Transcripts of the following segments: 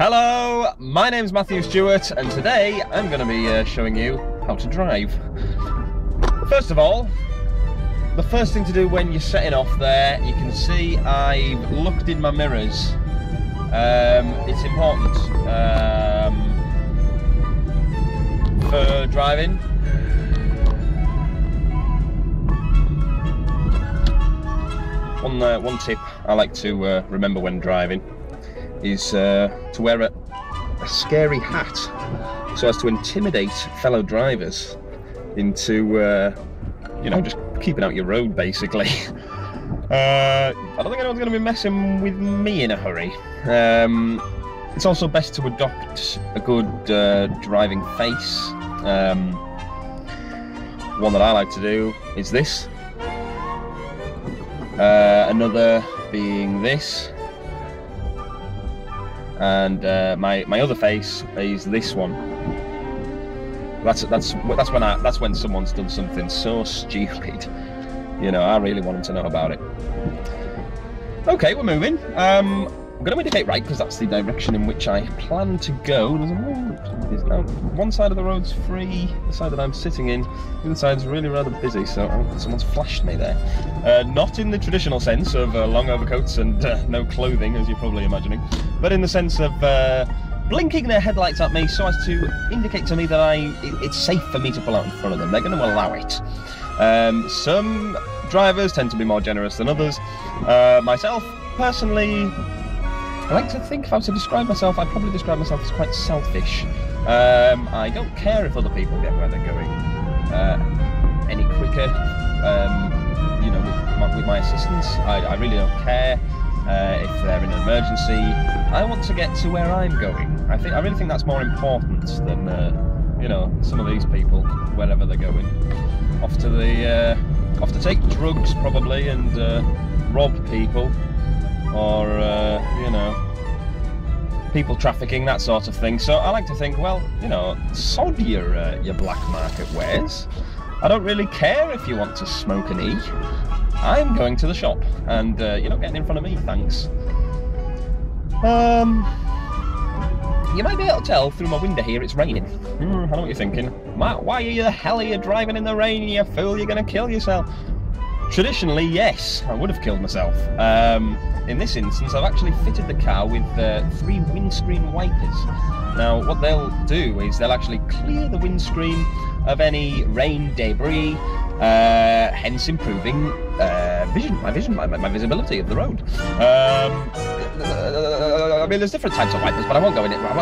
Hello, my name's Matthew Stuart, and today I'm going to be showing you how to drive. First of all, the first thing to do when you're setting off there, you can see I've looked in my mirrors. It's important for driving. One tip I like to remember when driving is to wear a scary hat so as to intimidate fellow drivers into, you know, just keeping out your road, basically. I don't think anyone's going to be messing with me in a hurry. It's also best to adopt a good driving face. One that I like to do is this. Another being this. And my other face is this one. That's when someone's done something so stupid. You know, I really want them to know about it. Okay, we're moving. I'm going to indicate right because that's the direction in which I plan to go. There's now one side of the road's free, the side that I'm sitting in. The other side's really rather busy, so someone's flashed me there. Not in the traditional sense of long overcoats and no clothing, as you're probably imagining, but in the sense of blinking their headlights at me so as to indicate to me that it's safe for me to pull out in front of them. They're going to allow it. Some drivers tend to be more generous than others. Myself, personally, I like to think if I was to describe myself, I'd probably describe myself as quite selfish. I don't care if other people get where they're going any quicker, you know, with my assistance. I really don't care if they're in an emergency. I want to get to where I'm going. I really think that's more important than, you know, some of these people, wherever they're going. Off to take drugs, probably, and rob people. Or, you know, people trafficking, that sort of thing. So I like to think, well, you know, sod your black market wares. I don't really care if you want to smoke an E. I'm going to the shop, and you're not getting in front of me, thanks. You might be able to tell through my window here it's raining. I know what you're thinking. Why the hell are you driving in the rain, you fool? You're going to kill yourself. Traditionally, yes, I would have killed myself. In this instance, I've actually fitted the car with 3 windscreen wipers. Now, what they'll do is they'll actually clear the windscreen of any rain debris, hence improving my visibility of the road. I mean, there's different types of wipers, but I won't go in it. I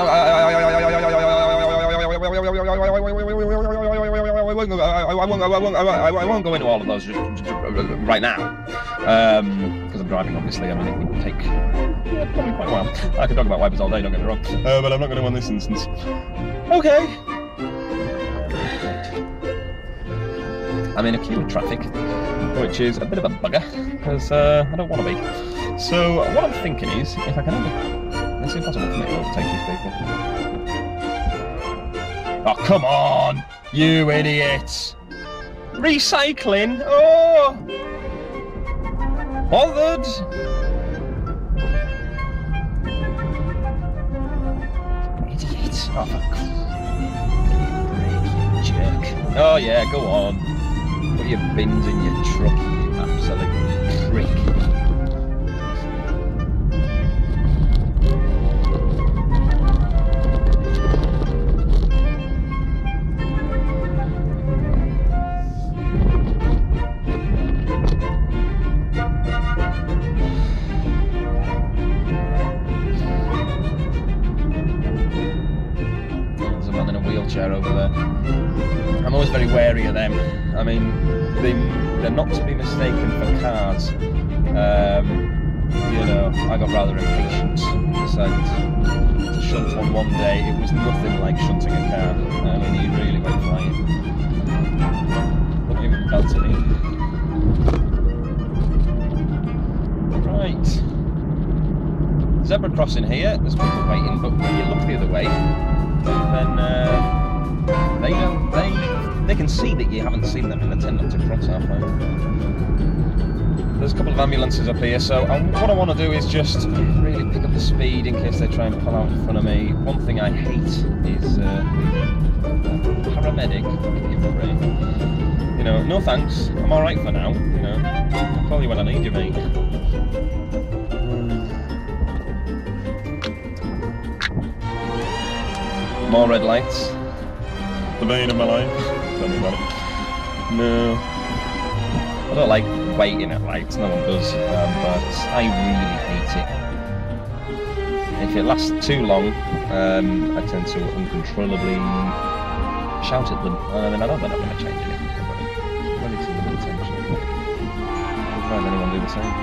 won't go into all of those right now, because I'm driving, obviously. I mean, it would take probably quite a while. I could talk about wipers all day, don't get me wrong, but I'm not going to in this instance. Okay. I'm in a queue of traffic, which is a bit of a bugger, because I don't want to be. So what I'm thinking is, if I can only... It's impossible for me to overtake these people. Oh, come on, you idiots! Recycling? Oh! Bothered? Idiot. Oh, for Christ's sake, you jerk. Oh yeah, go on. Put your bins in your truck, you absolute prick. Over there. I'm always very wary of them. I mean, they're not to be mistaken for cars. You know, I got rather impatient. Decided to shunt one day. It was nothing like shunting a car. I mean, he really went flying. Not even belted in. Right. Zebra crossing here. There's people waiting, but when you look the other way, then they can see that you haven't seen them and they tend not to cross halfway. There's a couple of ambulances up here, so what I want to do is just really pick up the speed in case they try and pull out in front of me. One thing I hate is paramedic. You know, no thanks. I'm all right for now. You know, I'll call you when I need you, mate. More red lights. The bane of my life. Tell me about it. No. I don't like waiting at lights, no one does, but I really hate it. If it lasts too long, I tend to uncontrollably shout at them. I mean, I know they're not going to change anything, but when it's in the attention, I'll find anyone do the same.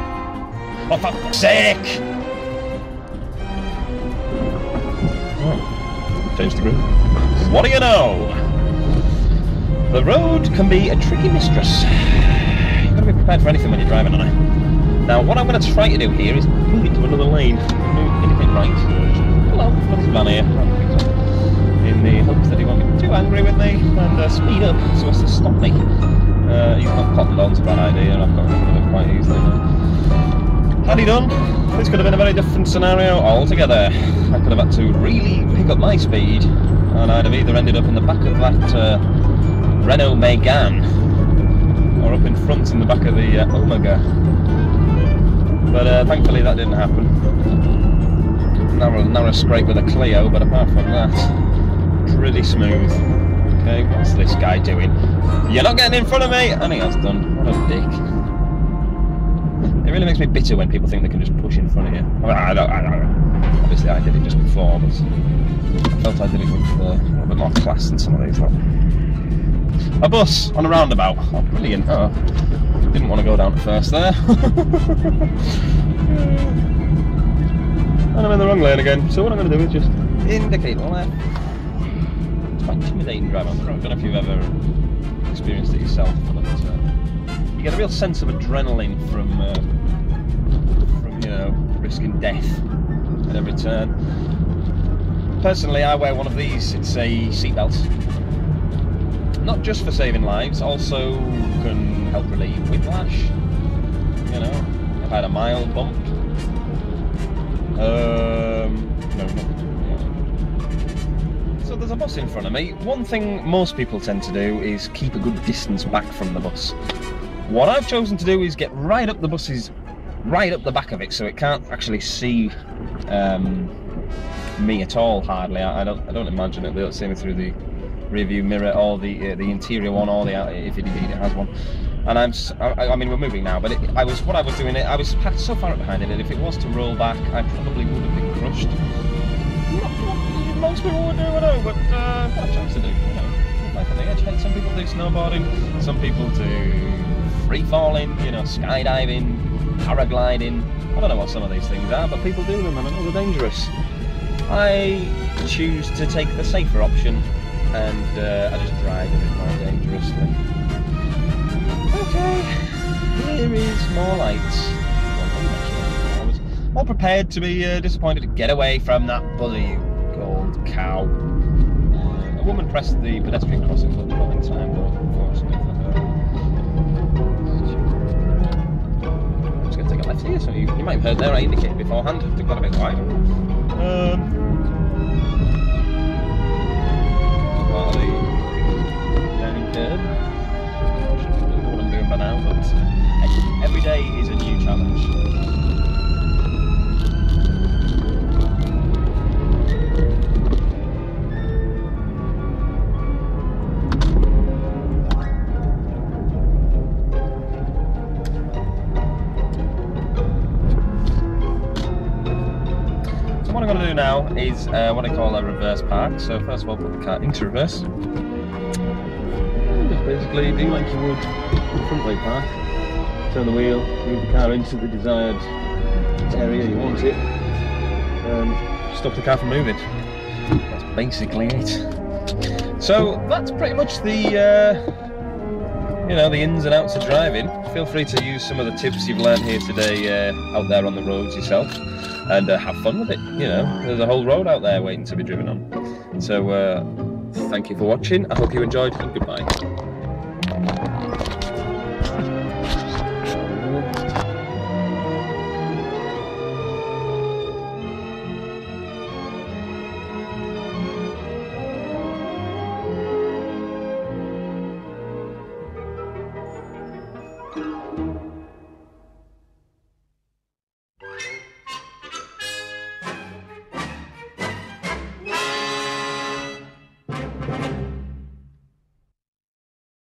Oh, for fuck's sake! Oh. Change the group. What do you know? The road can be a tricky mistress. You've got to be prepared for anything when you're driving on it. Now, what I'm going to try to do here is move it to another lane. Move anything right. Hello, what's the van here? In the hopes that he won't be too angry with me and speed up so as to stop me. He's not cottoned on to that idea, and I've got rid of it quite easily now. Had he done, this could have been a very different scenario altogether. I could have had to really pick up my speed, and I'd have either ended up in the back of that Renault Megane, or up in front in the back of the Omega. But thankfully that didn't happen. Narrow scrape with a Clio, but apart from that, pretty smooth. Okay, what's this guy doing? You're not getting in front of me! And he has done. What a dick. It really makes me bitter when people think they can just push in front of you. I don't. Obviously I did it just before, but I felt I did it with a little bit more class than some of these. A bus on a roundabout. Oh, brilliant. Oh, didn't want to go down at first there. And I'm in the wrong lane again, so what I'm going to do is just indicate left. It's quite intimidating driving on the road. I don't know if you've ever experienced it yourself, but you get a real sense of adrenaline from you know, risking death at every turn. Personally, I wear one of these. It's a seatbelt. Not just for saving lives, also can help relieve whiplash. You know, I've had a mild bump. So there's a bus in front of me. One thing most people tend to do is keep a good distance back from the bus. What I've chosen to do is get right up the bus's, right up the back of it, so it can't actually see me at all. Hardly. I don't imagine it. They don't see me through the rear view mirror or the interior one, or if it indeed it has one. And I mean, we're moving now, but I was packed so far up behind it that if it was to roll back, I probably would have been crushed. Not what most people would do, I know, but what a chance to do, you know. Life on the edge. Some people do snowboarding, some people do free falling, you know, skydiving, paragliding. I don't know what some of these things are, but people do them, and I know they're dangerous. I choose to take the safer option, and I just drive a bit more dangerously. Okay, here is more lights. I was all prepared to be disappointed to get away from that bully gold cow. A woman pressed the pedestrian crossing button in time, though, unfortunately for her. I'm just going to take a left here, so you might have heard there I indicated beforehand. I took that a bit wide. Part of the down curb. What I'm doing by now, but every day is a new challenge. So what I'm going to do now is what I call a reverse park. So first of all, put the car into reverse. And just basically do like you would front way park. Turn the wheel, move the car into the desired area you want it, and stop the car from moving. That's basically it. So that's pretty much the you know, the ins and outs of driving. Feel free to use some of the tips you've learned here today out there on the roads yourself, and have fun with it. You know, there's a whole road out there waiting to be driven on. So thank you for watching. I hope you enjoyed, and goodbye.